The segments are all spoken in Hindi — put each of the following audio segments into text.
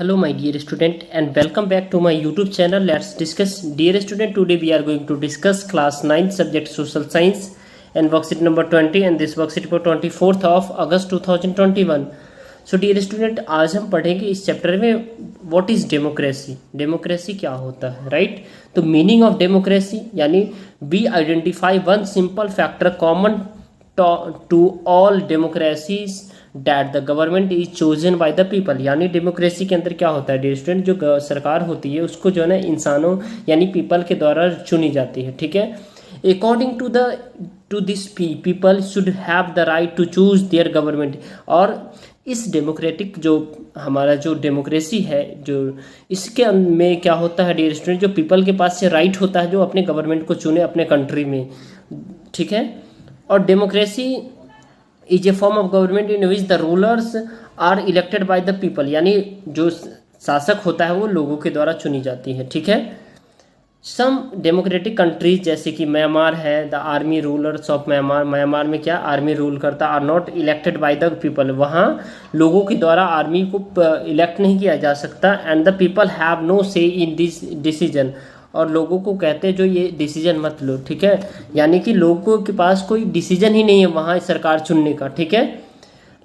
Hello my dear student and welcome back to my YouTube channel. Let's discuss. Dear student, today we are going to discuss class 9 subject social science and worksheet number 20 and this worksheet for 24th of August 2021. So dear student, आज हम पढ़ेंगे इस चैप्टर में व्हाट इज डेमोक्रेसी. डेमोक्रेसी क्या होता है, राइट? तो मीनिंग ऑफ डेमोक्रेसी यानी we identify one simple factor common to all democracies that the government is chosen by the people. यानी डेमोक्रेसी के अंदर क्या होता है डियर स्टूडेंट, जो सरकार होती है उसको जो है ना इंसानों यानी पीपल के द्वारा चुनी जाती है, ठीक है. According to this people should have the right to choose their government. और इस डेमोक्रेटिक जो हमारा जो डेमोक्रेसी है जो इसके में क्या होता है डियर स्टूडेंट, जो पीपल के पास से राइट होता है जो अपने गवर्नमेंट को चुने अपने कंट्री में, ठीक है. और democracy is a form of government in which the rulers are elected by the people. यानी जो शासक होता है वो लोगों के द्वारा चुनी जाती है, ठीक है. सम डेमोक्रेटिक कंट्रीज जैसे कि म्यांमार है, the army rulers of Myanmar. Myanmar में क्या आर्मी रूल करता, are not elected by the people. वहाँ लोगों के द्वारा आर्मी को इलेक्ट नहीं किया जा सकता. And the people have no say in this decision. और लोगों को कहते हैं जो ये डिसीजन मत लो, ठीक है. यानी कि लोगों के पास कोई डिसीजन ही नहीं है वहाँ सरकार चुनने का, ठीक है.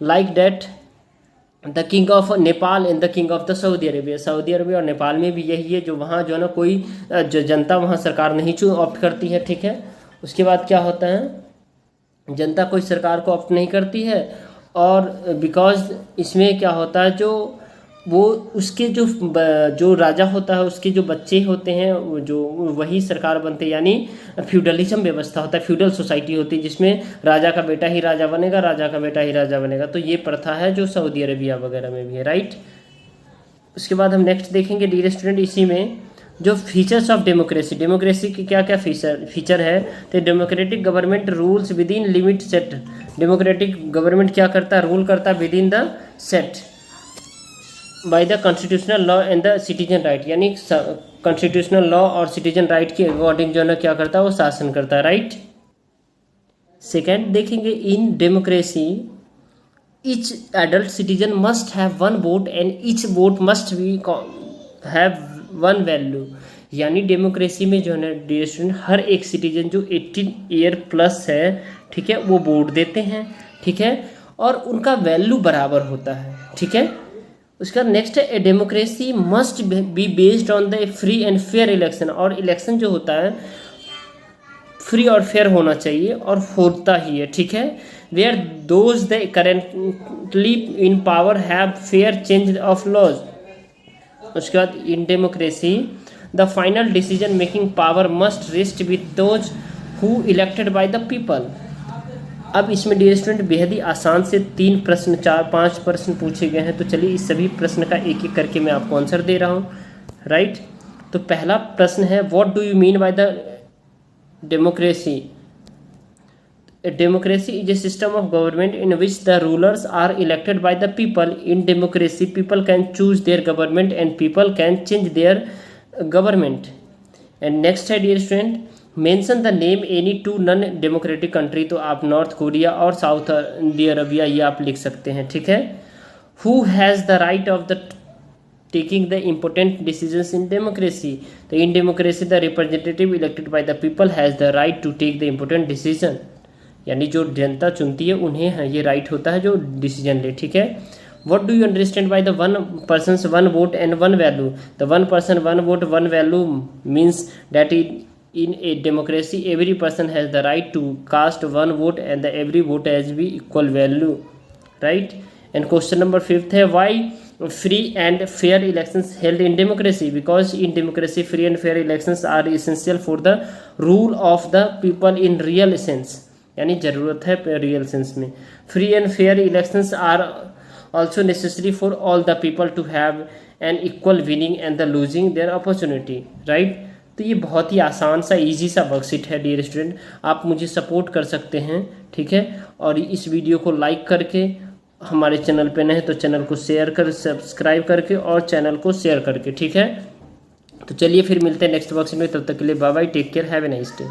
Like that the king of Nepal and the king of the Saudi Arabia. Saudi Arabia और नेपाल में भी यही है, जो वहाँ जो है ना कोई जनता वहाँ सरकार नहीं ऑप्ट करती है, ठीक है. उसके बाद क्या होता है, जनता कोई सरकार को ऑप्ट नहीं करती है. और बिकॉज इसमें क्या होता है, जो वो उसके जो राजा होता है उसके जो बच्चे होते हैं जो वही सरकार बनते हैं. यानी फ्यूडलिज्म व्यवस्था होता है, फ्यूडल सोसाइटी होती है जिसमें राजा का बेटा ही राजा बनेगा, राजा का बेटा ही राजा बनेगा. तो ये प्रथा है जो सऊदी अरेबिया वगैरह में भी है, राइट. उसके बाद हम नेक्स्ट देखेंगे डियर स्टूडेंट इसी में जो फीचर्स ऑफ डेमोक्रेसी. डेमोक्रेसी के क्या क्या फीचर है. तो democratic government rules with in limit set. Democratic government क्या करता है, रूल करता है with in the set by the constitutional law and the citizen right. यानी कॉन्स्टिट्यूशनल लॉ और सिटीजन राइट के अकॉर्डिंग जो है ना क्या करता है वो शासन करता है, राइट. सेकेंड देखेंगे in democracy each adult citizen must have one vote and each vote must be have one value. यानी डेमोक्रेसी में जो है ना डियर स्टूडेंट हर एक सिटीजन जो 18 ईयर प्लस है, ठीक है, वो वोट देते हैं, ठीक है. और उनका वैल्यू बराबर होता है, ठीक है. उसका नेक्स्ट है democracy must be based on the free and fair election. और इलेक्शन जो होता है फ्री और फेयर होना चाहिए और होता ही है, ठीक है. Where those the currently in power have fair change of laws. उसके बाद in democracy the final decision making power must rest with those who elected by the people. अब इसमें डियर स्टूडेंट बेहद ही आसान से 3 प्रश्न 4-5 प्रश्न पूछे गए हैं. तो चलिए इस सभी प्रश्न का एक एक करके मैं आपको आंसर दे रहा हूँ, राइट. तो पहला प्रश्न है what do you mean by the democracy. Democracy is a system of government in which the rulers are elected by the people. In democracy people can choose their government and people can change their government. And next है dear student mention the name any 2 non democratic country. तो आप नॉर्थ कोरिया और सऊदी अरबिया ये आप लिख सकते हैं, ठीक है. Who has the right of the taking the important decisions in democracy. तो in democracy the representative elected by the people has the right to take the important decision. यानी जो जनता चुनती है उन्हें ये राइट होता है जो डिसीजन ले, ठीक है. What do you understand by the one person's one vote and one value? The one person one vote one value means that in a democracy every person has the right to cast one vote and the every vote has be equal value, right. And question number 5th है why free and fair elections held in democracy. Because in democracy free and fair elections are essential for the rule of the people in real sense. यानी जरूरत है रियल सेंस में. Free and fair elections are also necessary for all the people to have an equal winning and the losing their opportunity, right. तो ये बहुत ही आसान सा इजी सा वर्कशीट है डियर स्टूडेंट. आप मुझे सपोर्ट कर सकते हैं, ठीक है. और इस वीडियो को लाइक करके हमारे चैनल पे नए तो चैनल को शेयर कर सब्सक्राइब करके और चैनल को शेयर करके, ठीक है. तो चलिए फिर मिलते हैं नेक्स्ट वर्कशीट में. तब तक के लिए bye bye, take care, have a nice day.